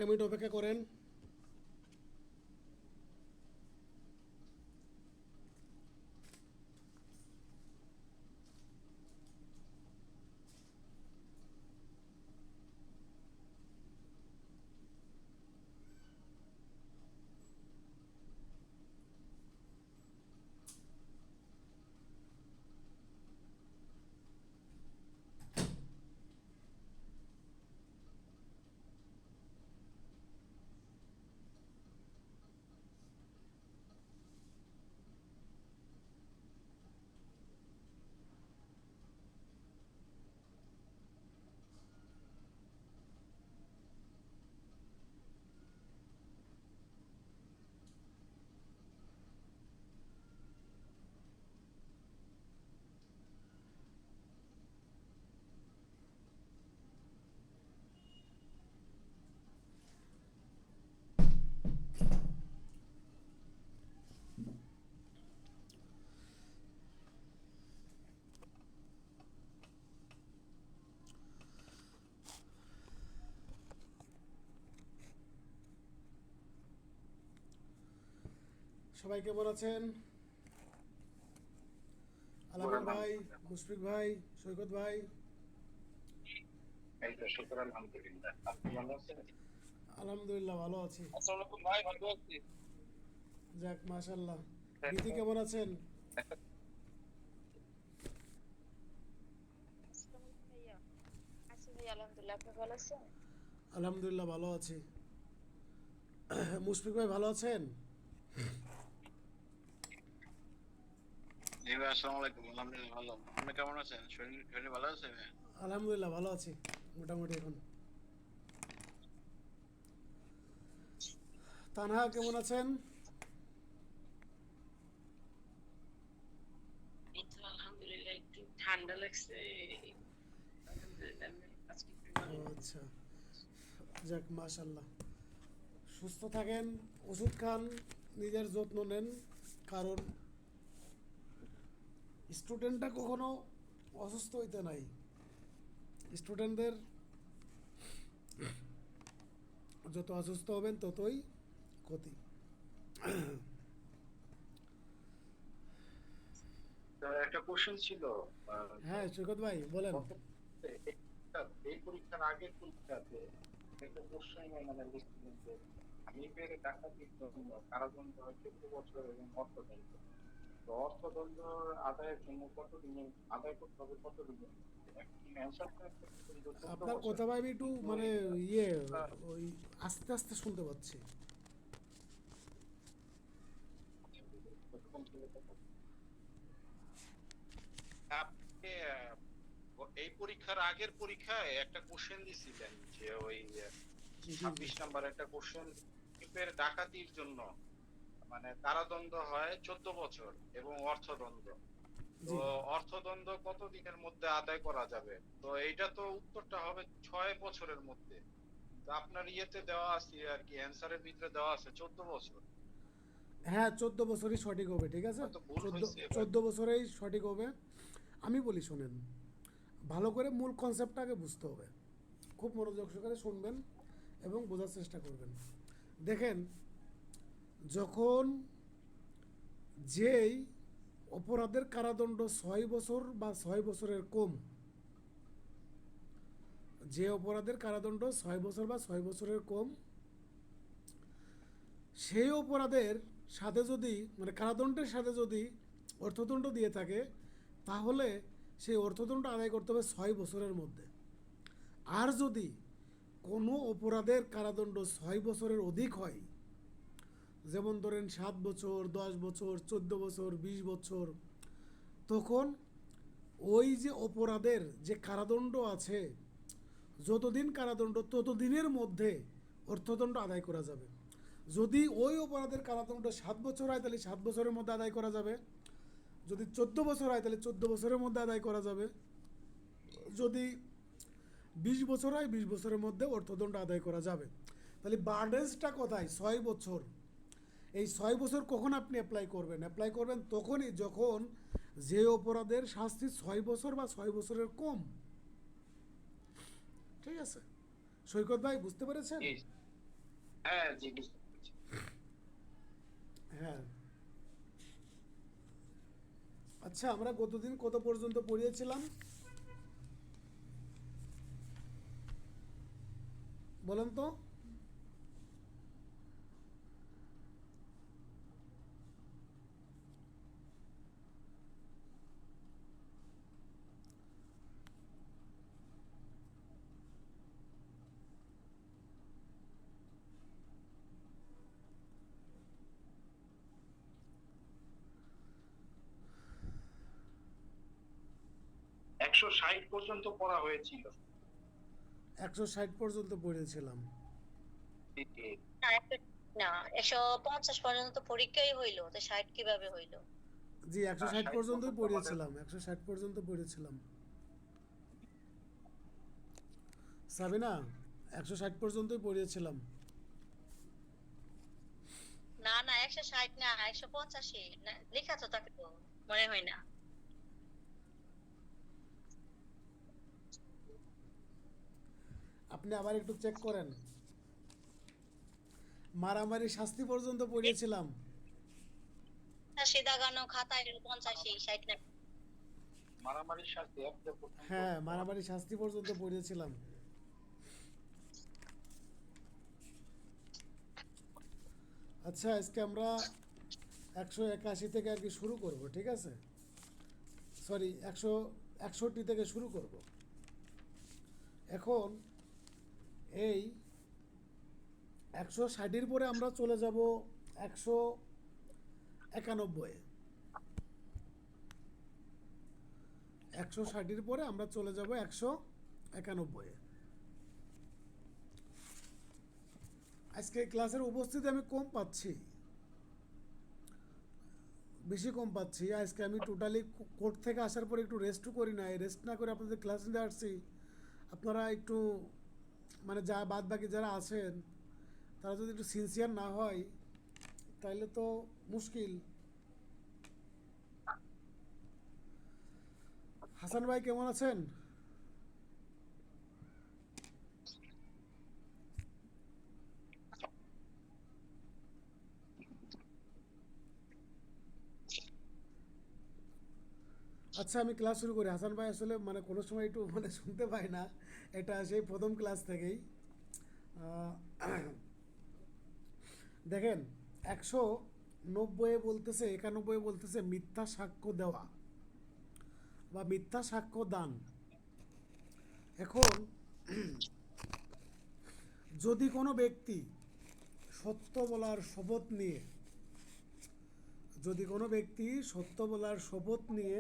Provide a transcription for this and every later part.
একটা মিনিট অপেক্ষা করেন। সবাই কেমন আছেন? আলামিন ভাই, মুশফিক ভাই, সৈকত ভাই। এই তো শুকর আলহামদুলিল্লাহ। আপনি ভালো আছেন? আলহামদুলিল্লাহ ভালো আছি। আসসালামু আলাইকুম ভাই, ভালো আছি। যাক মাশাল্লাহ। বিথি কেমন আছেন? আসসালামু আলাইকুম ভাইয়া। আছি ভাই, আলহামদুলিল্লাহ। আপনি ভালো আছেন? আলহামদুলিল্লাহ ভালো আছি। মুশফিক ভাই ভালো আছেন? জি ভাই, আসসালামু আলাইকুম। আলহামদুলিল্লাহ ভালো। আপনি কেমন আছেন? শরীর শরীর ভালো আছে ভাই? আলহামদুলিল্লাহ ভালো আছি মোটামুটি এখন। তানহা কেমন আছেন? এই তো আলহামদুলিল্লাহ একটু ঠান্ডা লাগছে। আলহামদুলিল্লাহ আজকে একটু ও ভালো। আচ্ছা, যাক মাশাল্লাহ। সুস্থ থাকেন, ওষুধ খান, নিজের যত্ন নেন। কারণ স্টুডেন্টটা কখনো অসুস্থ হইতে নাই। স্টুডেন্টদের যত অসুস্থ হবেন ততই ক্ষতি। তো একটা কোশ্চেন ছিল। হ্যাঁ সৈকত ভাই বলেন। গত এই পরীক্ষার আগের পরীক্ষাতে একটা কোশ্চেন মানে লিখছিলেন যে আমি পেয়ে ডাকাতির জন্য কারাদণ্ড হয় 14 বছর এবং অর্থদণ্ড। তো অর্থদণ্ড আদায়ের জন্য কতদিনে আদায় করতে হবে, কতদিনের মধ্যে? এখন অ্যান্সারটা কিন্তু 14 আপনার বছর কথা ভাই আমি একটু কিন্তু মানে এটা ইয়ে ওই আস্তে আস্তে শুনতে পাচ্ছি। আপনি এই পরীক্ষার আগের পরীক্ষায় একটা কোশ্চেন দিছিলেন যে ওই জি জি 26 নাম্বার একটা কোশ্চেন, টিপের ডাকাতির জন্য মানে কারাদণ্ড হয় 14 বছর এবং অর্থদণ্ড। তো জি। অর্থদণ্ড কত দিনের মধ্যে আদায় করা যাবে? তো এইটা তো উত্তরটা হবে 6 বছরের মধ্যে। তো আপনার ইয়েতে দেওয়া আছে আর কি, অ্যান্সারের ভিতরে দেওয়া আছে 14 বছর। হ্যাঁ 14 বছরই সঠিক হবে, ঠিক আছে। হয়তো ভুল চোদ্দ হয়েছে এবার। 14 বছরেই সঠিক হবে। আমি বলি শোনেন, ভালো করে মূল কনসেপ্টটাকে বুঝতে হবে। খুব মনোযোগ সহকারে শুনবেন এবং বোঝার চেষ্টা করবেন। দেখেন, যখন যেই অপরাধের কারাদণ্ড 6 বছর বা 6 বছরের কম, যে অপরাধের কারাদণ্ড 6 বছর বা 6 বছরের কম, সেই অপরাধের সাথে যদি মানে কারাদণ্ডের সাথে যদি অর্থদণ্ড দিয়ে থাকে, তাহলে সেই অর্থদণ্ড আদায় করতে হবে 6 বছরের মধ্যে। আর যদি কোনো অপরাধের কারাদণ্ড 6 বছরের অধিক হয়, যেমন ধরেন 7 বছর, 10 বছর, 14 বছর, 20 বছর, তখন ওই যে অপরাধের যে কারাদণ্ড আছে, যতদিন কারাদণ্ড ততদিনের মধ্যে অর্থদণ্ড আদায় করা যাবে। যদি ওই অপরাধের কারাদণ্ড 7 বছর হয় তাহলে 7 বছরের মধ্যে আদায় করা যাবে। যদি 14 বছর হয় তাহলে 14 বছরের মধ্যে আদায় করা যাবে। যদি 20 বছর হয় 20 বছরের মধ্যে অর্থদণ্ড আদায় করা যাবে। তাহলে বার্ডেন্সটা কোথায়? 6 বছর। এই 6 বছর কখন আপনি অ্যাপ্লাই করবেন? অ্যাপ্লাই করবেন তখনই যখন যে অপরাধের শাস্তি 6 বছর বা 6 বছরের কম। ঠিক আছে সৈকত ভাই, বুঝতে পেরেছেন? জি হ্যাঁ জি, বুঝতে পেরেছি। হ্যাঁ, আচ্ছা আমরা গতদিন কত পর্যন্ত পড়িয়েছিলাম বলেন তো? 160 পর্যন্ত পড়া হয়েছিল। 160 পর্যন্ত পড়িয়েছিলাম। জি, জি। না না 150 পর্যন্ত তো পরীক্ষাই হইলো, তো 60 কিভাবে হইলো? জি, 160 60 পর্যন্তই পর্যন্ত আমাদের পড়িয়েছিলাম, 160 পর্যন্ত পড়েছিলাম। সাবিনা, 160 পর্যন্তই পড়িয়েছিলাম। না না 160 না 185 না, লেখা তো থাকে তো, মনে হয় না। আপনি আবার একটু চেক করেন। মারামারি শাস্তি পর্যন্ত পড়িয়েছিলাম। দাগানো খাতায় 85 60 না। মারামারির সাথে একটা পর্যন্ত হ্যাঁ, মারামারি শাস্তি পর্যন্ত পড়িয়েছিলাম। আচ্ছা, আজকে আমরা 181 থেকে আর কি শুরু করব, ঠিক আছে? সরি, 161 থেকে শুরু করব। এখন এই 160-এর পরে আমরা চলে যাব 191-এ। 160-এর পরে আমরা চলে যাব 191-এ। আজকে ক্লাসের উপস্থিতি আমি কম পাচ্ছি, বেশি কম পাচ্ছি। আজকে আমি টোটালি কোর্ট থেকে আসার পরে একটু রেস্টও করি নাই, রেস্ট না করে আপনাদের ক্লাস নিতে আসছি। আপনারা একটু মানে যা বাদ বাকি যারা আছেন তারা যদি একটু সিনসিয়ার না হয় তাহলে তো মুশকিল। হাসান ভাই কেমন আছেন? আচ্ছা, আমি ক্লাস শুরু করি। হাসান ভাই আসলে মানে কোনো সময় একটু মানে শুনতে পাই না, এটা সেই প্রথম ক্লাস থেকেই। আহ, দেখেন, 190-এ বলতেছে, 91-এ বলতেছে মিথ্যা সাক্ষ্য দেওয়া বা মিথ্যা সাক্ষ্য দান। এখন যদি কোনো ব্যক্তি সত্য বলার শপথ নিয়ে, যদি কোনো ব্যক্তি সত্য বলার শপথ নিয়ে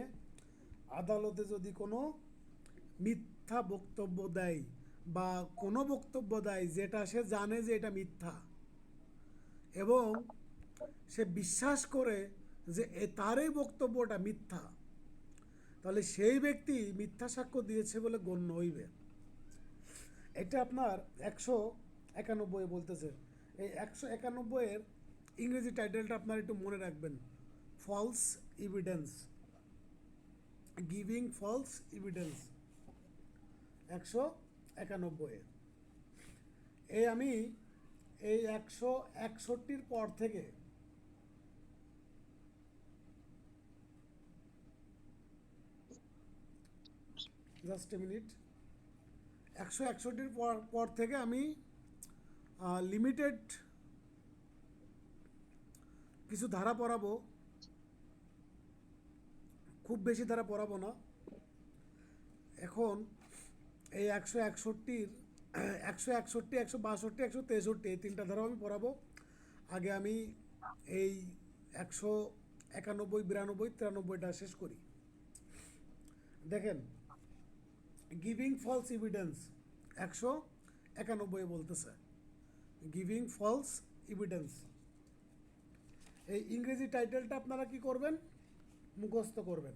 আদালতে যদি কোনো মিথ্যা বক্তব্য দেয় বা কোনো বক্তব্য দেয় যেটা সে জানে যে এটা মিথ্যা, এবং সে বিশ্বাস করে যে তার এই বক্তব্যটা মিথ্যা, তাহলে সেই ব্যক্তি মিথ্যা সাক্ষ্য দিয়েছে বলে গণ্য হইবে। এটা আপনার 191 বলতেছে। এই 191-এর ইংরেজি টাইটেলটা আপনার একটু মনে রাখবেন, false evidence, giving false evidence. 191-এ এই আমি এই 161-র পর থেকে জাস্ট এ মিনিট, 161-র পর থেকে আমি লিমিটেড কিছু ধারা পড়াবো, খুব বেশি ধারা পড়াবো না। এখন এই 161-র 161, 162, 163 এই তিনটা ধারাও আমি পড়াবো। আগে আমি এই 191, 92, 93টা শেষ করি। দেখেন, গিভিং ফলস এভিডেন্স 191 বলতেছে, গিভিং ফলস এভিডেন্স। এই ইংরেজি টাইটেলটা আপনারা কি করবেন? মুখস্থ করবেন।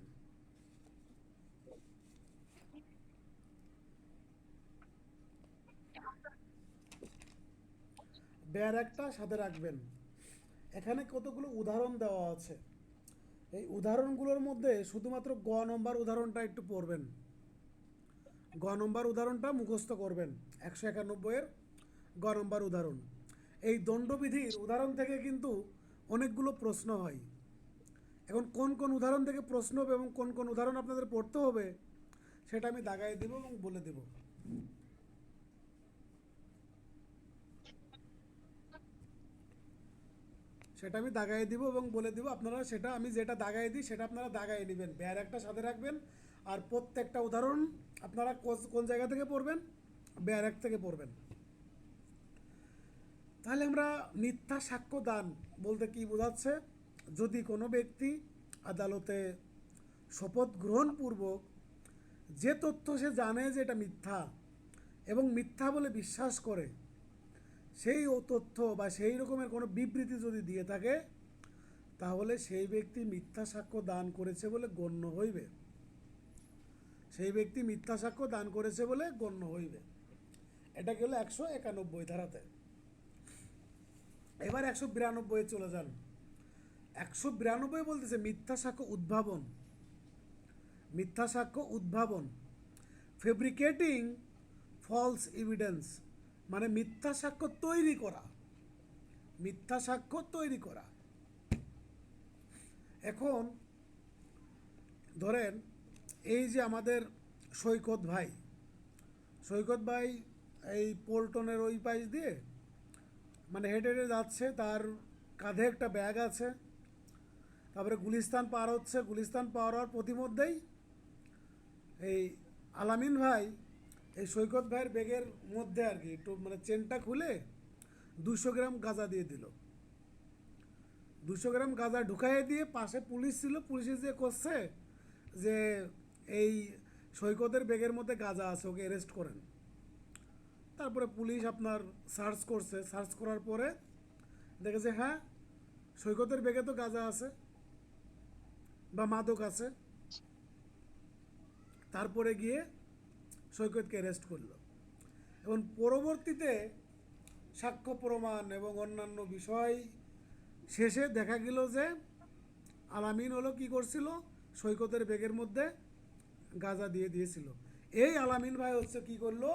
বেয়ার একটা সাথে রাখবেন। এখানে কতগুলো উদাহরণ দেওয়া আছে, এই উদাহরণগুলোর মধ্যে শুধুমাত্র গ নম্বর উদাহরণটা একটু পড়বেন, গ নম্বর উদাহরণটা মুখস্থ করবেন। 191-এর গ নম্বর উদাহরণ, এই দণ্ডবিধির উদাহরণ থেকে কিন্তু অনেকগুলো প্রশ্ন হয়। এখন কোন কোন উদাহরণ থেকে প্রশ্ন হবে এবং কোন কোন উদাহরণ আপনাদের পড়তে হবে সেটা আমি দাগাই দেব এবং বলে দেব। সেটা আমি দাগাই দিব এবং বলে দিব, আপনারা সেটা আমি যেটা দাগাই দিই সেটা আপনারা দাগাই নেবেন, ব্যার একটা সাথে রাখবেন। আর প্রত্যেকটা উদাহরণ আপনারা কোন জায়গা থেকে পড়বেন, ব্যার এক থেকে পড়বেন। তাহলে আমরা মিথ্যা সাক্ষ্য দান বলতে কি বোঝাচ্ছে, যদি কোনো ব্যক্তি আদালতে শপথ গ্রহণপূর্বক যে তথ্য সে জানে যে এটা মিথ্যা এবং মিথ্যা বলে বিশ্বাস করে, সেই তথ্য বা সেই রকমের কোনো বিবৃতি যদি দিয়ে থাকে, তাহলে সেই ব্যক্তি মিথ্যা সাক্ষ্য দান করেছে বলে গণ্য হইবে। সেই ব্যক্তি মিথ্যা সাক্ষ্য দান করেছে বলে গণ্য হইবে। এটা গেল 191 ধারাতে। এবার 192 চলে যান। 192 বলতেছে মিথ্যা সাক্ষ্য উদ্ভাবন। মিথ্যা সাক্ষ্য উদ্ভাবন, ফেব্রিকেটিং ফলস এভিডেন্স, মানে মিথ্যা সাক্ষ্য তৈরি করা। মিথ্যা সাক্ষ্য তৈরি করা। এখন ধরেন এই যে আমাদের সৈকত ভাই এই পল্টনের ওই পাশ দিয়ে মানে হেঁটে হেঁটে যাচ্ছে, তার কাঁধে একটা ব্যাগ আছে, তারপরে গুলিস্তান পার হচ্ছে, গুলিস্তান পার হওয়ার প্রতিমধ্যেই এই আলামিন ভাই এই সৈকত ভাইয়ের ব্যাগের মধ্যে আর কি একটু মানে চেনটা খুলে 200 গ্রাম গাঁজা দিয়ে দিল। 200 গ্রাম গাঁজা ঢুকাইয়ে দিয়ে পাশে পুলিশ ছিল, পুলিশে যে করছে যে এই সৈকতের ব্যাগের মধ্যে গাঁজা আছে, ওকে অ্যারেস্ট করেন। তারপরে পুলিশ আপনার সার্চ করছে, সার্চ করার পরে দেখেছে হ্যাঁ সৈকতের ব্যাগে তো গাঁজা আছে বা মাদক আছে। তারপরে গিয়ে সৈকতকে অ্যারেস্ট করলো এবং পরবর্তীতে সাক্ষ্য প্রমাণ এবং অন্যান্য বিষয় শেষে দেখা গেল যে আলামিন হলো কি করছিল, সৈকতের ব্যাগের মধ্যে গাঁজা দিয়ে দিয়েছিল। এই আলামিন ভাই হচ্ছে কি করলো,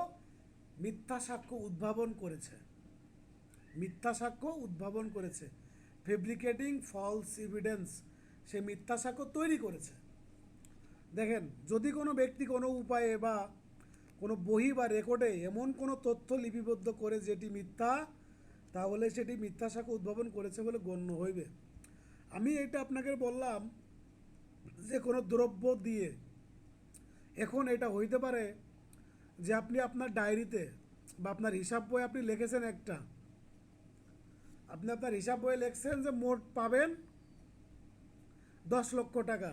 মিথ্যা সাক্ষ্য উদ্ভাবন করেছে। মিথ্যা সাক্ষ্য উদ্ভাবন করেছে, ফেব্রিকেটিং ফলস এভিডেন্স, সে মিথ্যা সাক্ষ্য তৈরি করেছে। দেখেন, যদি কোনো ব্যক্তি কোনো উপায়ে বা কোনো বহি বা রেকর্ডে এমন কোনো তথ্য লিপিবদ্ধ করে যেটি মিথ্যা, তাহলে সেটি মিথ্যা সাক্ষ্য উদ্ভাবন করেছে বলে গণ্য হইবে। আমি এটা আপনাকে বললাম যে কোনো দ্রব্য দিয়ে। এখন এটা হইতে পারে যে আপনি আপনার ডায়েরিতে বা আপনার হিসাব বই আপনি লিখেছেন একটা, আপনি আপনার হিসাব বইয়ে লিখছেন যে মোট পাবেন 10 লক্ষ টাকা,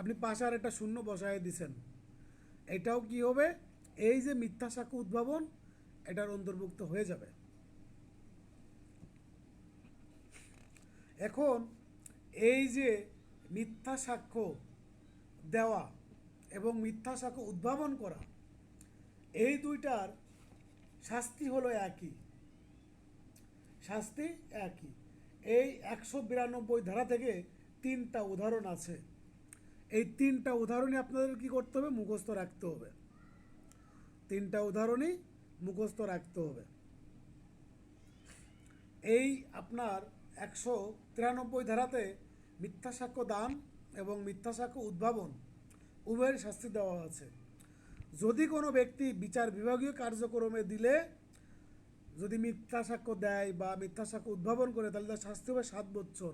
আপনি পাশে আর একটা শূন্য বসায় দিছেন। এটাও কি হবে, এই যে মিথ্যা সাক্ষ্য উদ্ভাবন, এটার অন্তর্ভুক্ত হয়ে যাবে। এখন এই যে মিথ্যা সাক্ষ্য দেওয়া এবং মিথ্যা সাক্ষ্য উদ্ভাবন করা, এই দুইটার শাস্তি হলো একই। শাস্তি একই। এই 192 ধারা থেকে 3টা উদাহরণ আছে। এই 3টা উদাহরণই আপনাদের কি করতে হবে, মুখস্থ রাখতে হবে। 3টা উদাহরণই মুখস্থ রাখতে হবে। এই আপনার 193 ধারাতে মিথ্যা সাক্ষ্য দান এবং মিথ্যা সাক্ষ্য উদ্ভাবন উভয়ের শাস্তি দেওয়া আছে। যদি কোনো ব্যক্তি বিচার বিভাগীয় কার্যক্রমে দিলে যদি মিথ্যা সাক্ষ্য দেয় বা মিথ্যা সাক্ষ্য উদ্ভাবন করে, তাহলে তার শাস্তি হবে 7 বছর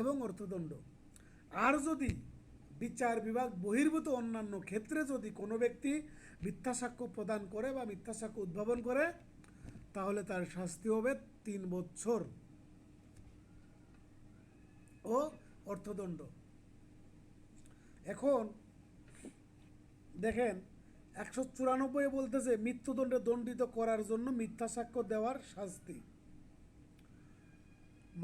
এবং অর্থদণ্ড। আর যদি বিচার বিভাগ বহির্ভূত অন্যান্য ক্ষেত্রে যদি কোনো ব্যক্তি মিথ্যা সাক্ষ্য প্রদান করে বা মিথ্যা সাক্ষ্য উদ্ভাবন করে, তাহলে তার শাস্তি হবে 3 বছর ও অর্থদণ্ড। এখন দেখেন 194 বলতেছে মৃত্যুদণ্ডে দণ্ডিত করার জন্য মিথ্যা সাক্ষ্য দেওয়ার শাস্তি।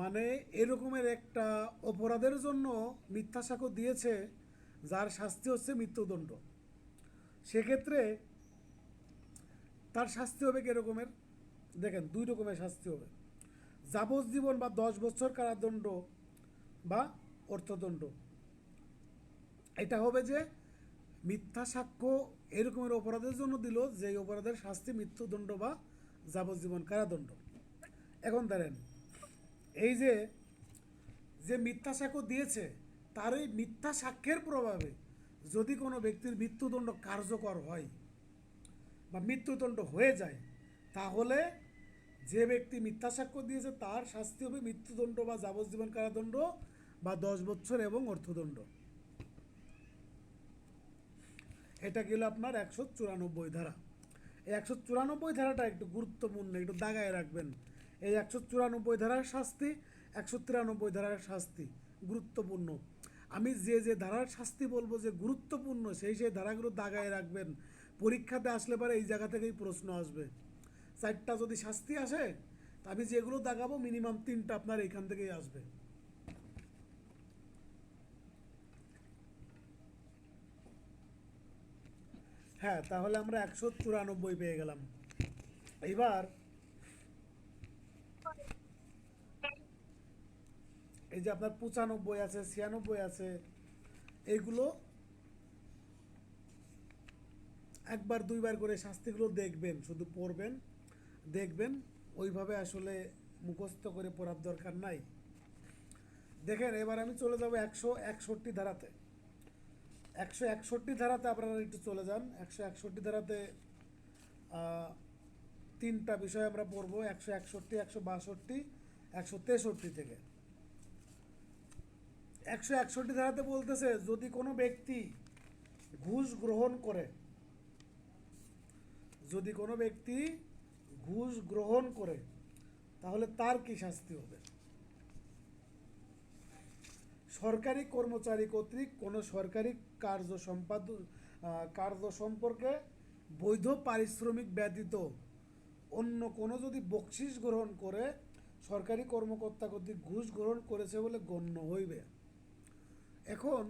মানে এরকমের একটা অপরাধের জন্য মিথ্যা সাক্ষ্য দিয়েছে যার শাস্তি হচ্ছে মৃত্যুদণ্ড, সেক্ষেত্রে তার শাস্তি হবে কিরকমের, দেখেন 2 রকমের শাস্তি হবে, যাবজ্জীবন বা 10 বছর কারাদণ্ড বা অর্থদণ্ড। এটা হবে যে মিথ্যা সাক্ষ্য এরকমের অপরাধের জন্য দিল, যেই অপরাধের শাস্তি মৃত্যুদণ্ড বা যাবজ্জীবন কারাদণ্ড। এখন ধরেন এই যে যে মিথ্যা সাক্ষ্য দিয়েছে তার এই মিথ্যা সাক্ষ্যের প্রভাবে যদি কোনো ব্যক্তির মৃত্যুদণ্ড কার্যকর হয় বা মৃত্যুদণ্ড হয়ে যায়, তাহলে যে ব্যক্তি মিথ্যা সাক্ষ্য দিয়েছে তার শাস্তি হবে মৃত্যুদণ্ড বা যাবজ্জীবন কারাদণ্ড বা 10 বছর এবং অর্থদণ্ড। এটা গেল আপনার 194 ধারা। এই 194 ধারাটা একটু গুরুত্বপূর্ণ, একটু দাগায় রাখবেন। এই 194 ধারার শাস্তি, 193 ধারার শাস্তি গুরুত্বপূর্ণ। আমি যে যে ধারার শাস্তি বলবো যে গুরুত্বপূর্ণ সেই সেই ধারাগুলো দাগায় রাখবেন। পরীক্ষাতে আসলে পরে এই জায়গা থেকেই প্রশ্ন আসবে। 4টা যদি শাস্তি আসে, তা আমি যেগুলো দাগাবো মিনিমাম 3টা আপনার এইখান থেকেই আসবে। হ্যাঁ, তাহলে আমরা 194 পেয়ে গেলাম। এবার এই যে আপনার 95 আছে, 96 আছে, এইগুলো একবার দুইবার করে শাস্তিগুলো দেখবেন, শুধু পড়বেন, দেখবেন, ওইভাবে আসলে মুখস্থ করে পড়ার দরকার নাই। দেখেন এবার আমি চলে যাব 161 ধারাতে। 161 ধারাতে আপনারা একটু চলে যান। 161 ধারাতে 3টা বিষয় আমরা পড়বো, 161, 162, 163 থেকে। 161 ধারাতে বলতেছে যদি কোনো ব্যক্তি ঘুষ গ্রহণ করে, যদি কোনো ব্যক্তি ঘুষ গ্রহণ করে তাহলে তার কি শাস্তি হবে। সরকারি কর্মচারী কর্তৃক কোনো সরকারি কার্য সম্পর্কে বৈধ পারিশ্রমিক ব্যতীত অন্য কোনো যদি বকশিস গ্রহণ করে সরকারি কর্মকর্তা কর্তৃক ঘুষ গ্রহণ করেছে বলে গণ্য হইবে। এখন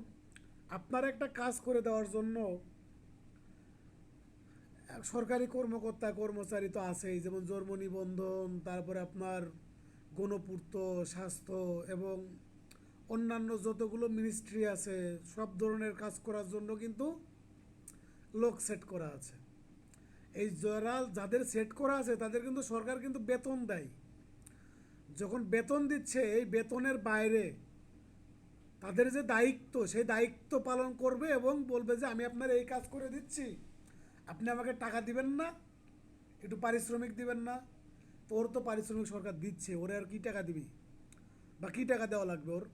আপনার একটা কাজ করে দেওয়ার জন্য সরকারি কর্মকর্তা কর্মচারী তো আছেই, যেমন জন্ম নিবন্ধন, তারপরে আপনার গণপূর্ত, স্বাস্থ্য এবং অন্যান্য যতগুলো মিনিস্ট্রি আছে, সব ধরনের কাজ করার জন্য কিন্তু লোক সেট করা আছে। এই যাদের সেট করা আছে তাদের কিন্তু সরকার কিন্তু বেতন দেয়। যখন বেতন দিচ্ছে এই বেতনের বাইরে তাদের যে দায়িত্ব সেই দায়িত্ব পালন করবে এবং বলবে যে আমি আপনার এই কাজ করে দিচ্ছি, আপনি আমাকে টাকা দিবেন না, একটু পারিশ্রমিক দিবেন না। তো ওর তো পারিশ্রমিক সরকার দিচ্ছে, ওরে আর কি টাকা দিবি বা কী টাকা দেওয়া লাগবে ওর।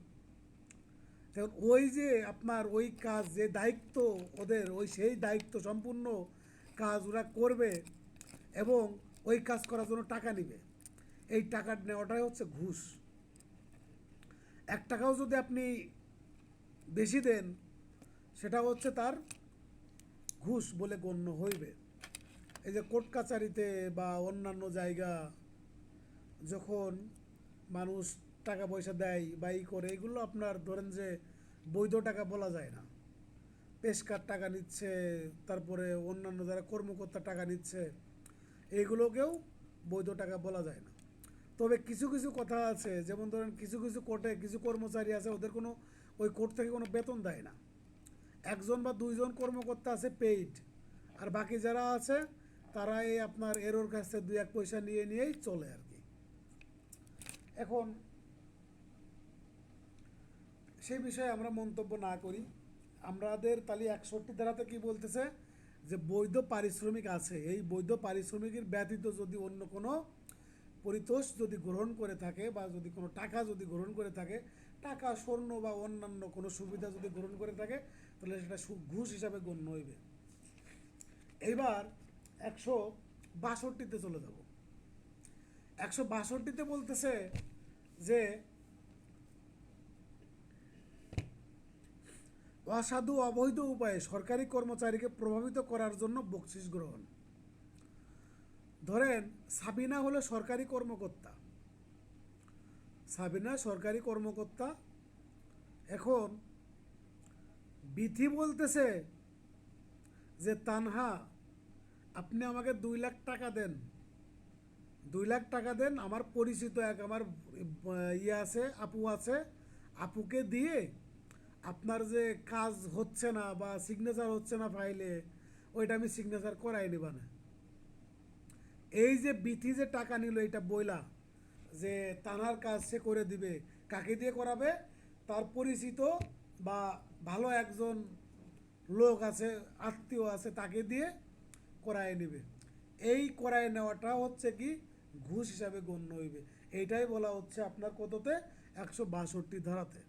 তখন ওই যে আপনার ওই কাজ যে দায়িত্ব ওদের, ওই সেই দায়িত্ব সম্পূর্ণ কাজ ওরা করবে এবং ওই কাজ করার জন্য টাকা নিবে। এই টাকা নেওয়াটাই হচ্ছে ঘুষ। 1 টাকাও যদি আপনি বেশি দেন সেটা হচ্ছে তার ঘুষ বলে গণ্য হইবে। এই যে কোর্ট কাচারিতে বা অন্যান্য জায়গা যখন মানুষ টাকা পয়সা দেয় বা ই করে, এগুলো আপনার ধরেন যে বৈধ টাকা বলা যায় না। পেশকার টাকা নিচ্ছে, তারপরে অন্যান্য যারা কর্মকর্তা টাকা নিচ্ছে, এইগুলোকেও বৈধ টাকা বলা যায় না। তবে কিছু কিছু কথা আছে, যেমন ধরেন কিছু কিছু কোর্টে কিছু কর্মচারী আছে ওদের কোনো ওই কোর্ট থেকে কোনো বেতন দেয় না। 1জন বা 2জন কর্মকর্তা আছে পেইড, আর বাকি যারা আছে তারা এই আপনার এরোর কাছে 2-1 পয়সা নিয়েই চলে আর কি। এখন সেই বিষয়ে আমরা মন্তব্য না করি। আমাদের তাহলে 61 ধারাতে কি বলতেছে যে বৈধ পারিশ্রমিক আছে, এই বৈধ পারিশ্রমিকের ব্যতীত যদি অন্য কোনো পরিতোষ যদি গ্রহণ করে থাকে বা যদি কোনো টাকা যদি গ্রহণ করে থাকে, টাকা, স্বর্ণ বা অন্যান্য কোনো সুবিধা যদি গ্রহণ করে থাকে, তাহলে সেটা ঘুষ হিসাবে গণ্য হইবে। এইবার 162তে চলে যাব। 162তে বলতেছে যে অসাধু অবৈধ উপায়ে সরকারি কর্মচারীকে প্রভাবিত করার জন্য বকশিস গ্রহণ। ধরেন সাবিনা হলো সরকারি কর্মকর্তা, সাবিনা সরকারি কর্মকর্তা। এখন বিধি বলতেছে যে তানহা আপনি আমাকে 2 লাখ টাকা দেন, 2 লাখ টাকা দেন, আমার পরিচিত আমার ইয়ে আছে, আপু আছে, আপুকে দিয়ে আপনার যে কাজ হচ্ছে না বা সিগনেচার হচ্ছে না ফাইলে, ওইটা আমি সিগনেচার করাই নিবা না। এই যে বিধি যে টাকা নিল এটা বইলা যে তানার কাজ সে করে দিবে, কাকে দিয়ে করাবে? তার পরিচিত বা ভালো একজন লোক আছে, আত্মীয় আছে, তাকে দিয়ে করায় নেবে। এই করায় নেওয়াটা হচ্ছে কি ঘুষ হিসাবে গণ্য হইবে। এইটাই বলা হচ্ছে আপনার কততে 162 ধারাতে।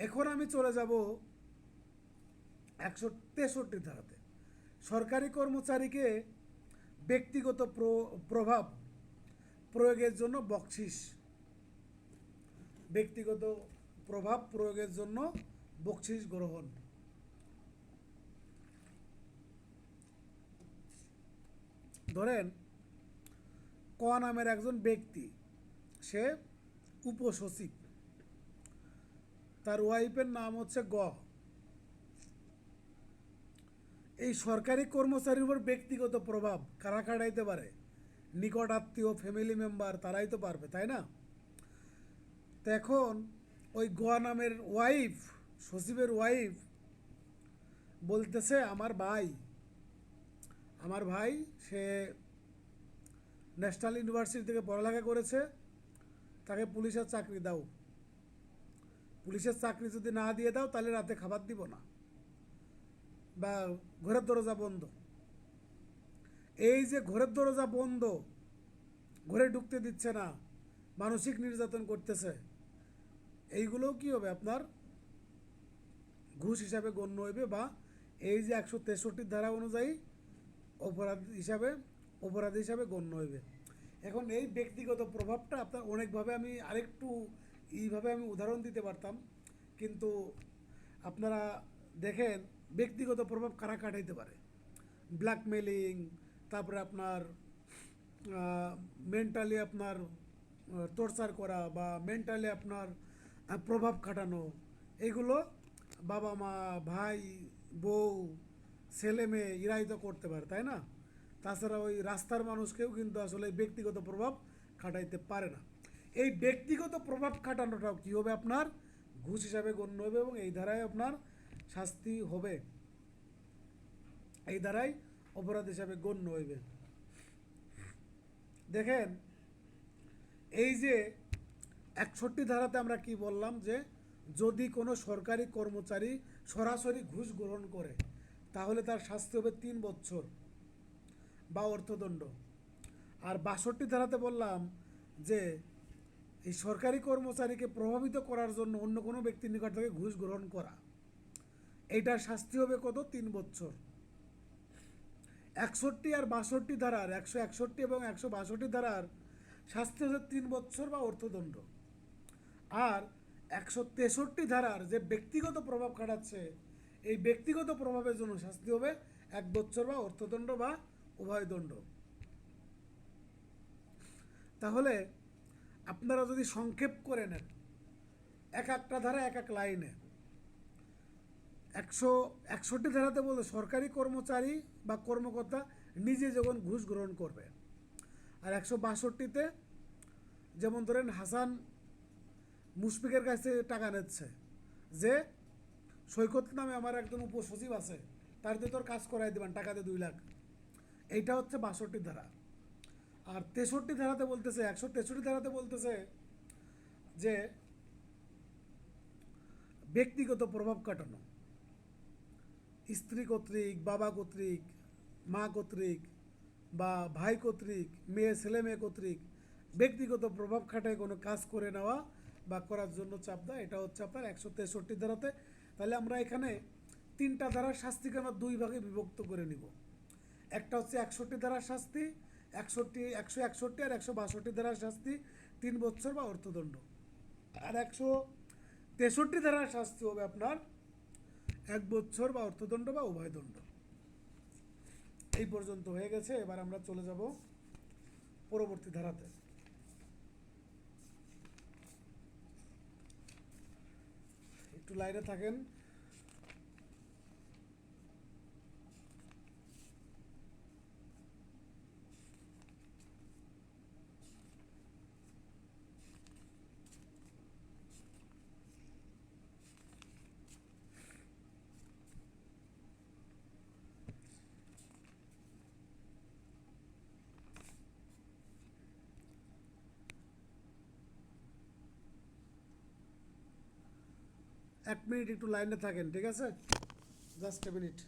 এখন আমি চলে যাব 163 ধারাতে। সরকারি কর্মচারীকে ব্যক্তিগত প্রভাব প্রয়োগের জন্য বকশিস, ব্যক্তিগত প্রভাব প্রয়োগের জন্য বকশিস গ্রহণ। ধরেন ক নামের একজন ব্যক্তি, সে উপসচিব, তার ওয়াইফের নাম হচ্ছে গ। এই সরকারি কর্মচারীর উপর ব্যক্তিগত প্রভাব কারা খাটাইতে পারে? নিকট আত্মীয়, ফ্যামিলি মেম্বার, তারাই তো পারবে, তাই না? তো এখন ওই গ নামের ওয়াইফ, সচিবের ওয়াইফ বলতেছে আমার ভাই সে ন্যাশনাল ইউনিভার্সিটি থেকে পড়ালেখা করেছে, তাকে পুলিশের চাকরি দাও। পুলিশের চাকরি যদি না দিয়ে দাও তাহলে রাতে খাবার দিব না, বা ঘরের দরজা বন্ধ। এই যে ঘরের দরজা বন্ধ, ঘরে ঢুকতে দিচ্ছে না, মানসিক নির্যাতন করতেছে, এইগুলোও কি হবে আপনার ঘুষ হিসাবে গণ্য হইবে, বা এই যে 163 ধারা অনুযায়ী অপরাধ হিসাবে গণ্য হইবে। এখন এই ব্যক্তিগত প্রভাবটা আপনার অনেকভাবে, আমি আরেকটু এইভাবে আমি উদাহরণ দিতে পারতাম, কিন্তু আপনারা দেখেন ব্যক্তিগত প্রভাব কারা কাটাইতে পারে? ব্ল্যাকমেলিং, তারপরে আপনার মেন্টালি আপনার টর্চার করা, বা মেন্টালি আপনার প্রভাব খাটানো, এগুলো বাবা মা, ভাই, বউ, ছেলে মেয়ে এরাই তো করতে পারে, তাই না? তাছাড়া ওই রাস্তার মানুষকেও কিন্তু আসলে ব্যক্তিগত প্রভাব খাটাইতে পারে না। এই ব্যক্তিগত প্রভাব খাটানোটাও কী হবে আপনার ঘুষ হিসাবে গণ্য হবে, এবং এই ধারায় আপনার শাস্তি হবে, এই ধারায় অপরাধ হিসাবে গণ্য হইবে। দেখেন এই যে 61 ধারাতে আমরা কি বললাম, যে যদি কোনো সরকারি কর্মচারী সরাসরি ঘুষ গ্রহণ করে তাহলে তার শাস্তি হবে 3 বছর বা অর্থদণ্ড। আর 62 ধারাতে বললাম যে এই সরকারি কর্মচারীকে প্রভাবিত করার জন্য অন্য কোনো ব্যক্তির নিকট থেকে ঘুষ গ্রহণ করা, এইটার শাস্তি হবে কত? 3 বছর। 61 আর 62 ধারার, 161 এবং 162 ধারার শাস্তি হচ্ছে 3 বছর বা অর্থদণ্ড। আর 163 ধারার যে ব্যক্তিগত প্রভাব খাটাচ্ছে, এই ব্যক্তিগত প্রভাবের জন্য শাস্তি হবে 1 বছর বা অর্থদণ্ড বা উভয় দণ্ড। তাহলে আপনারা যদি সংক্ষেপ করে নেন, এক একটা ধারা এক এক লাইনে, 161 ধারাতে বলতে সরকারি কর্মচারী বা কর্মকর্তা নিজে যখন ঘুষ গ্রহণ করবে, আর 162তে যেমন ধরেন হাসান মুশফিকের কাছে টাকা নিচ্ছে, যে সৈকত নামে আমার একজন উপসচিব আছে, তার দিয়ে তোর কাজ করাই দেবেন টাকা দিয়ে 2 লাখ, এইটা হচ্ছে 62 ধারা। আর 63 ধারাতে বলতেছে, 163 ধারাতে বলতেছে যে ব্যক্তিগত প্রভাব কাটানো, স্ত্রী কর্তৃক, বাবা কর্তৃক, মা কর্তৃক, বা ভাই কর্তৃক, ছেলে মেয়ে কর্তৃক ব্যক্তিগত প্রভাব খাটায় কোনো কাজ করে নেওয়া বা করার জন্য চাপ দেয়, এটা হচ্ছে আপনার 163 ধারাতে। তাহলে আমরা এখানে 3টা ধারার শাস্তিকে আমরা 2 ভাগে বিভক্ত করে নিব। একটা হচ্ছে 61 ধারার শাস্তি, 161 আর 162 ধারার শাস্তি 3 বছর বা অর্থদণ্ড। আর 163 ধারার শাস্তি হবে আপনার 1 বছর বা অর্থদণ্ড বা উভয় দণ্ড। এই পর্যন্ত হয়ে গেছে, এবার আমরা চলে যাব পরবর্তী ধারাতে। একটু লাইনে থাকেন। 1 মিনিট একটু লাইনে থাকেন, ঠিক আছে? Just a minute.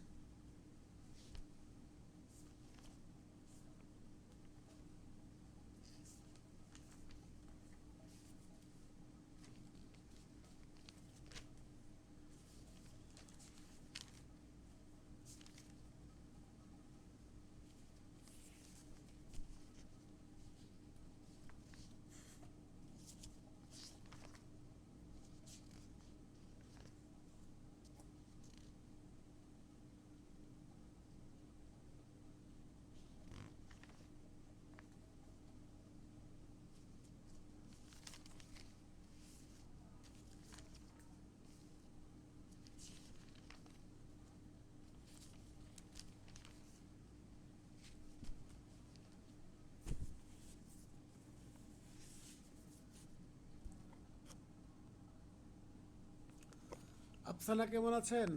আফসানা কেমন আছেন?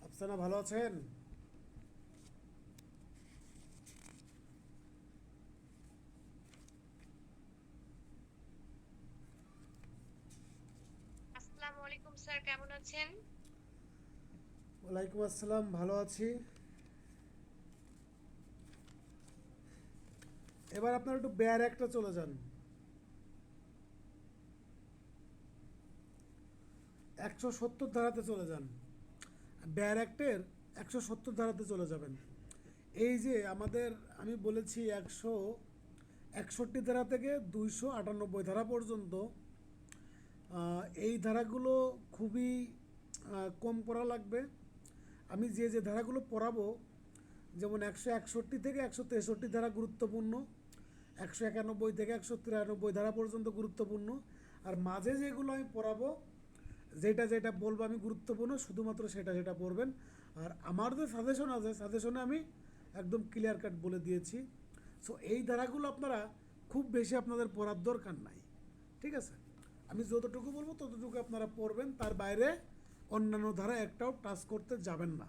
আফসানা ভালো আছেন? আসসালামু আলাইকুম স্যার, কেমন আছেন? ওয়ালাইকুম আসসালাম, ভালো আছি। এবার আপনার একটু বেয়ার একটা চলে যান, 170 ধারাতে চলে যান। বেয়ার অ্যাক্টের 170 ধারাতে চলে যাবেন। এই যে আমাদের, আমি বলেছি 161 ধারা থেকে 298 ধারা পর্যন্ত, এই ধারাগুলো খুবই কম পড়া লাগবে। আমি যে যে ধারাগুলো পড়াবো, যেমন 161 থেকে 163 ধারা গুরুত্বপূর্ণ, 191 থেকে 193 ধারা পর্যন্ত গুরুত্বপূর্ণ, আর মাঝে যেগুলো আমি পড়াবো, যেটা যেটা বলবো আমি গুরুত্বপূর্ণ, শুধুমাত্র সেটা সেটা পড়বেন। আর আমার যে সাজেশন আছে, সাজেশনে আমি একদম ক্লিয়ার কাট বলে দিয়েছি। সো এই ধারাগুলো আপনারা খুব বেশি আপনাদের পড়ার দরকার নাই, ঠিক আছে? আমি যতটুকু বলবো ততটুকু আপনারা পড়বেন, তার বাইরে অন্যান্য ধারা একটাও টাচ করতে যাবেন না।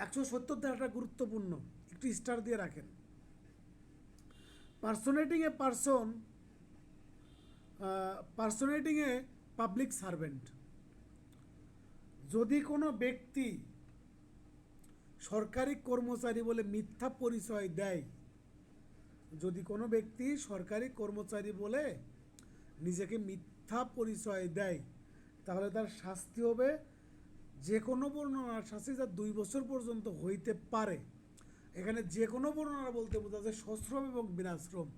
170 ধারাটা গুরুত্বপূর্ণ, একটু স্টার দিয়ে রাখেন। পার্সোনেটিং এ পাবলিক সার্ভেন্ট। যদি কোনো ব্যক্তি সরকারি কর্মচারী বলে মিথ্যা পরিচয় দেয়, যদি কোনো ব্যক্তি সরকারি কর্মচারী বলে নিজেকে মিথ্যা পরিচয় দেয়, তাহলে তার শাস্তি হবে, যে কোনো বর্ণনার শাস্তি যা 2 বছর পর্যন্ত হইতে পারে। এখানে যে কোনো বর্ণনা বলতে বোঝাচ্ছে সশ্রম এবং বিনাশ্রম,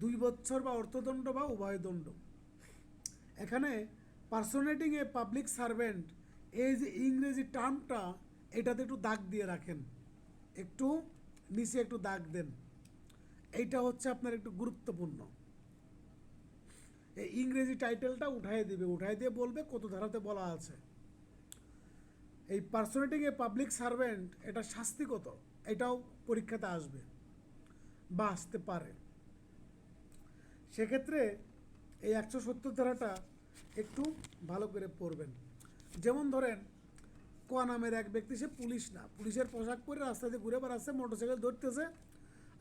2 বছর বা অর্থদণ্ড বা উভয় দণ্ড। এখানে পার্সোনেটিং এ পাবলিক সার্ভেন্ট, এই যে ইংরেজি টার্মটা, এটাতে একটু দাগ দিয়ে রাখেন, একটু নিচে একটু দাগ দেন। এইটা হচ্ছে আপনার একটু গুরুত্বপূর্ণ। এই ইংরেজি টাইটেলটা উঠাই দিবে, উঠাই দিয়ে বলবে কত ধারাতে বলা আছে। এই পার্সোনেটিং এ পাবলিক সার্ভেন্ট, এটা শাস্তি কত, এটাও পরীক্ষাতে আসবে বা আসতে পারে। সেক্ষেত্রে এই 170 ধারাটা একটু ভালো করে পড়বেন। যেমন ধরেন, ক নামের এক ব্যক্তি, সে পুলিশ না, পুলিশের পোশাক পরে রাস্তাতে ঘুরে বেড়াচ্ছে, মোটরসাইকেল ধরতেছে,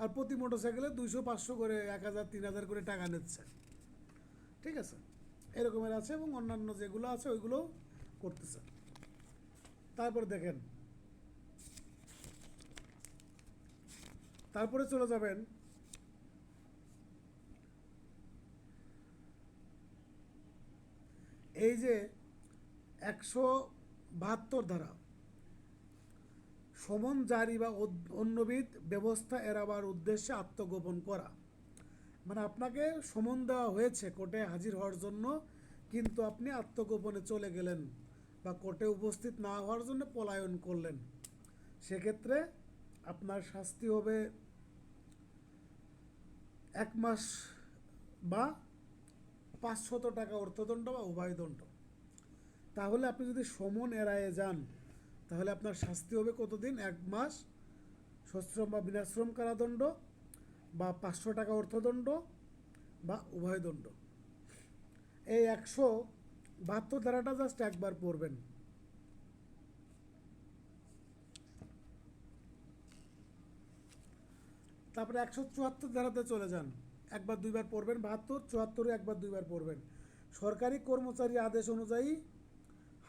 আর প্রতি মোটরসাইকেলে 200-500 করে, 1000-3000 করে টাকা নিচ্ছে, ঠিক আছে? এরকমের আছে, এবং অন্যান্য যেগুলো আছে ওইগুলোও করতেছে। তারপরে দেখেন, তারপরে চলে যাবেন এই যে 172 ধারা, সমন জারি বা অন্যবিধ ব্যবস্থা এড়াবার উদ্দেশ্যে আত্মগোপন করা। মানে আপনাকে সমন দেওয়া হয়েছে কোর্টে হাজির হওয়ার জন্য, কিন্তু আপনি আত্মগোপনে চলে গেলেন বা কোর্টে উপস্থিত না হওয়ার জন্য পলায়ন করলেন। সেক্ষেত্রে আপনার শাস্তি হবে 1 মাস বা 500 টাকা অর্থদণ্ড বা উভয় দণ্ড। তাহলে আপনি যদি সমন এড়ায়ে যান, তাহলে আপনার শাস্তি হবে কতদিন? 1 মাস সশ্রম বা বিনাশ্রম কারাদণ্ড, বা 500 টাকা অর্থদণ্ড, বা উভয় দণ্ড। এই 172 ধারাটা জাস্ট একবার পড়বেন। তারপরে 174 ধারাতে চলে যান, একবার দুইবার পড়বেন। 72, 74 একবার দুইবার পড়বেন। সরকারি কর্মচারী আদেশ অনুযায়ী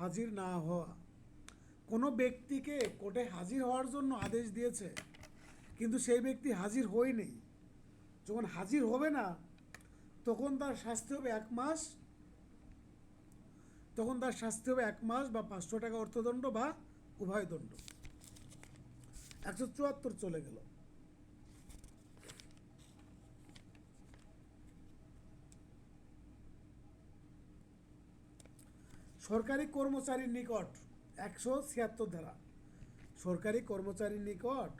হাজির না হওয়া। কোনো ব্যক্তিকে কোর্টে হাজির হওয়ার জন্য আদেশ দিয়েছে, কিন্তু সেই ব্যক্তি হাজির হয়নি। যখন হাজির হবে না, তখন তার শাস্তি হবে 1 মাস, তখন তার শাস্তি হবে 1 মাস বা 500 টাকা অর্থদণ্ড বা উভয় দণ্ড। 174 চলে গেল। সরকারি কর্মচারীর নিকট 176 ধারা। সরকারি কর্মচারীর নিকট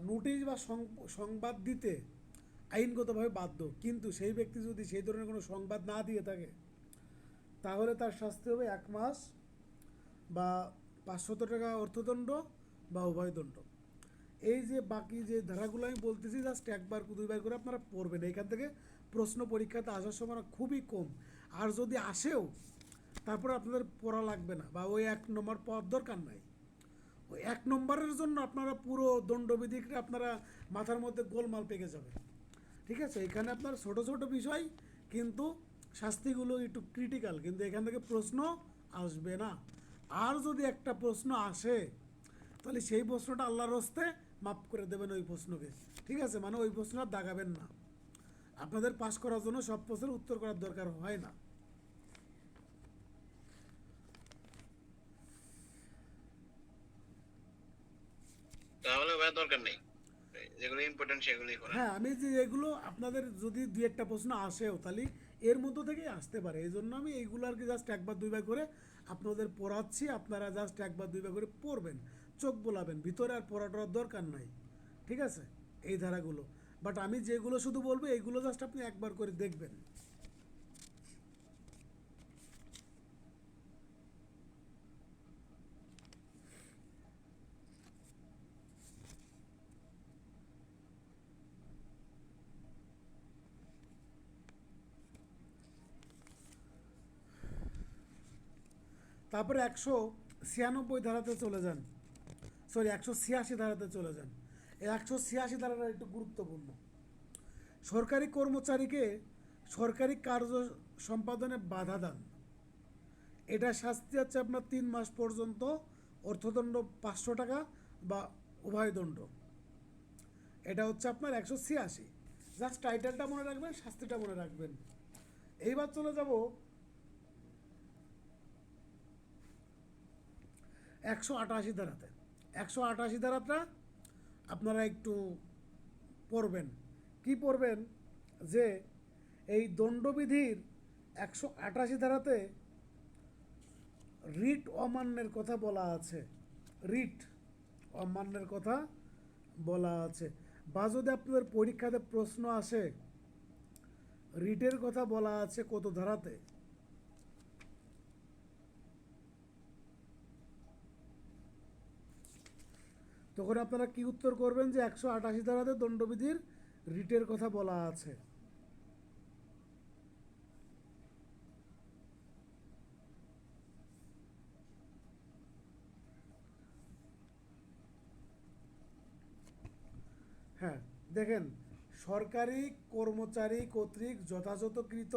নোটিশ বা সংবাদ দিতে আইনগতভাবে বাধ্য, কিন্তু সেই ব্যক্তি যদি সেই ধরনের কোনো সংবাদ না দিয়ে থাকে, তাহলে তার শাস্তি হবে 1 মাস বা 500 টাকা অর্থদণ্ড বা উভয় দণ্ড। এই যে বাকি যে ধারাগুলো আমি বলতেছি, জাস্ট একবার দুইবার করে আপনারা পড়বেন। এইখান থেকে প্রশ্ন পরীক্ষাতে আসার সম্ভাবনা খুবই কম। আর যদি আসেও, তারপরে আপনাদের পড়া লাগবে না, বা ওই 1 নম্বর পাওয়ার দরকার নাই। ওই 1 নম্বরের জন্য আপনারা পুরো দণ্ডবিধিকে আপনারা মাথার মধ্যে গোলমাল পেকে যাবে। ঠিক আছে, এখানে আপনার ছোট ছোট বিষয়, কিন্তু শাস্তিগুলো একটু ক্রিটিক্যাল, কিন্তু এখান থেকে প্রশ্ন আসবে না। আর যদি একটা প্রশ্ন আসে, তাহলে সেই প্রশ্নটা আল্লাহর হস্তে মাফ করে দেবেন ওই প্রশ্নকে। ঠিক আছে, মানে ওই প্রশ্নটা দাগাবেন না। আপনাদের পাস করার জন্য সব প্রশ্নের উত্তর করার দরকার হয় না। তাহলে ভাই দরকার নেই, যেগুলো ইম্পর্টেন্ট সেগুলোই করেন। হ্যাঁ, আমি যে এগুলো আপনাদের যদি দুই একটা প্রশ্ন আসেও, তাহলে এর মধ্য থেকেই আসতে পারে। এই জন্য আমি এইগুলো আর কি জাস্ট একবার দুইবার করে আপনাদের পড়াচ্ছি। আপনারা জাস্ট একবার দুইবার করে পড়বেন, চোখ বোলাবেন, ভিতরে আর পড়াটার দরকার নাই। ঠিক আছে, এই ধারাগুলো। বাট আমি যেগুলো শুধু বলবো, এইগুলো জাস্ট আপনি একবার করে দেখবেন। তারপরে 196 ধারাতে চলে যান, সরি 186 ধারাতে চলে যান। এই 186 ধারাটা একটু গুরুত্বপূর্ণ। সরকারি কর্মচারীকে সরকারি কার্য সম্পাদনে বাধা দান, এটা শাস্তি হচ্ছে আপনার 3 মাস পর্যন্ত অর্থদণ্ড 500 টাকা বা উভয় দণ্ড। এটা হচ্ছে আপনার 186। জাস্ট টাইটেলটা মনে রাখবেন, শাস্তিটা মনে রাখবেন। এইবার চলে যাব 188 ধারাতে। 188 ধারাটা আপনারা একটু পড়বেন। কি পড়বেন, যে এই দণ্ডবিধির 188 ধারাতে রিট অমান্যের কথা বলা আছে। রিট অমান্যের কথা বলা আছে, বা যদি আপনাদের পরীক্ষাতে প্রশ্ন আসে, রিটের কথা বলা আছে কত ধারাতে? তখন আপনারা কি উত্তর করবেন, যে 188 ধারাতে দণ্ডবিধির রিটের কথা বলা আছে। হ্যাঁ, দেখেন, সরকারি কর্মচারী কর্তৃক যথাযথকৃত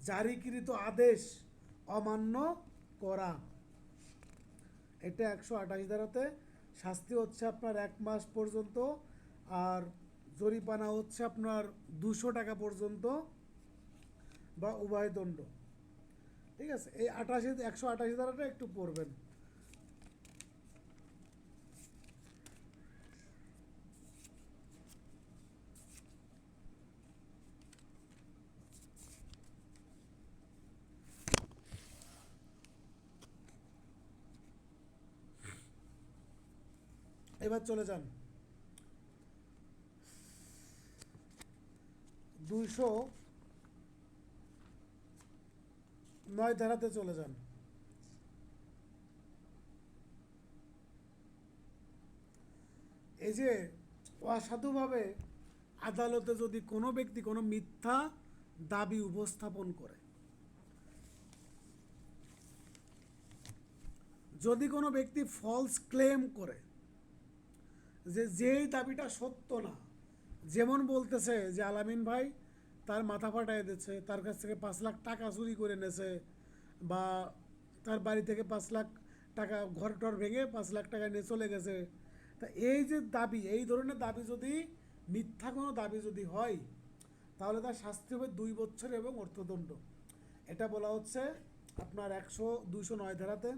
জারিকৃত আদেশ অমান্য করা, এটা 128 ধারাতে। শাস্তি হচ্ছে আপনার 1 মাস পর্যন্ত, আর জরিমানা হচ্ছে আপনার 200 টাকা পর্যন্ত বা উভয় দণ্ড। ঠিক আছে, এই 128 ধারাটা একটু পড়বেন। এবার চলে যান 209 ধারাতে চলে যান। এই যে অসাধুভাবে আদালতে যদি কোনো ব্যক্তি কোনো মিথ্যা দাবি উপস্থাপন করে, যদি কোনো ব্যক্তি ফলস ক্লেম করে যে যেই দাবিটা সত্য না, যেমন বলতেছে যে আলামিন ভাই তার মাথা ফাটাই দিচ্ছে, তার কাছ থেকে 5 লাখ টাকা চুরি করে নেছে, বা তার বাড়ি থেকে 5 লাখ টাকা ঘর টর ভেঙে 5 লাখ টাকা নিয়ে চলে গেছে। তা এই যে দাবি, এই ধরনের দাবি যদি মিথ্যা কোনো দাবি যদি হয়, তাহলে তার শাস্তি হবে 2 বছর এবং অর্থদণ্ড। এটা বলা হচ্ছে আপনার 209 ধারাতে,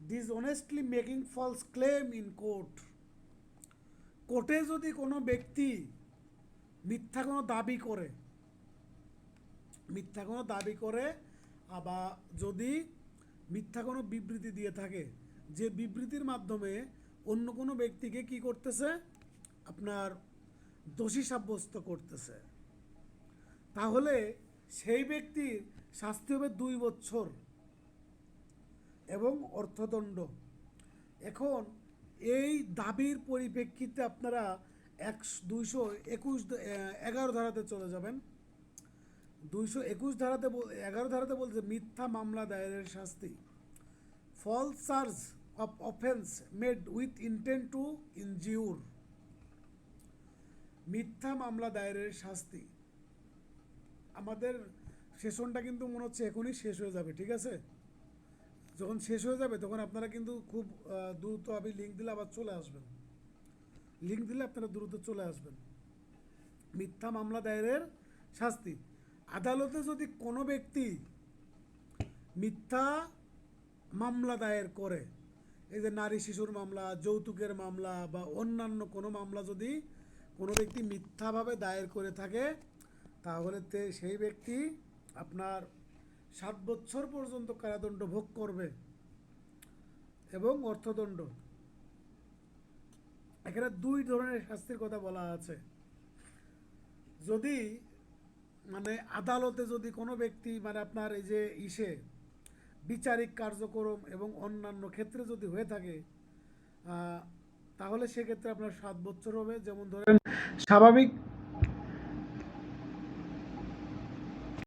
dishonestly making false claim in court. কোর্টে যদি কোনো ব্যক্তি মিথ্যা কোনো দাবি করে, বা যদি মিথ্যা কোনো বিবৃতি দিয়ে থাকে, যে বিবৃতির মাধ্যমে অন্য কোনো ব্যক্তিকে কি করতেছে, আপনার দোষী সাব্যস্ত করতেছে, তাহলে সেই ব্যক্তির শাস্তি হবে 2 বছর এবং অর্থদণ্ড। এখন এই দাবির পরিপ্রেক্ষিতে আপনারা 211 ধারাতে চলে যাবেন। 221 ধারাতে 11 ধারাতে বলছে মিথ্যা মামলা দায়েরের শাস্তি, false charge of offence made with intent to injure. মিথ্যা মামলা দায়েরের শাস্তি, আমাদের সেশনটা কিন্তু মনে হচ্ছে এখনই শেষ হয়ে যাবে, ঠিক আছে? যখন শেষ হয়ে যাবে তখন আপনারা কিন্তু খুব দ্রুত, আমি লিঙ্ক দিলে আবার চলে আসবেন, লিঙ্ক দিলে আপনারা দ্রুত চলে আসবেন। মিথ্যা মামলা দায়েরের শাস্তি, আদালতে যদি কোনো ব্যক্তি মিথ্যা মামলা দায়ের করে, এই যে নারী শিশুর মামলা, যৌতুকের মামলা বা অন্যান্য কোনো মামলা যদি কোনো ব্যক্তি মিথ্যাভাবে দায়ের করে থাকে, তাহলে সেই ব্যক্তি আপনার 7 বছর পর্যন্ত কারাদণ্ড ভোগ করবে এবং অর্থদণ্ড। এখানে 2 ধরনের শাস্তির কথা বলা আছে। যদি মানে আদালতে যদি কোনো ব্যক্তি মানে আপনার এই যে বিচারিক কার্যক্রম এবং অন্যান্য ক্ষেত্রে যদি হয়ে থাকে, তাহলে সেক্ষেত্রে আপনার 7 বছর হবে। যেমন ধরেন স্বাভাবিক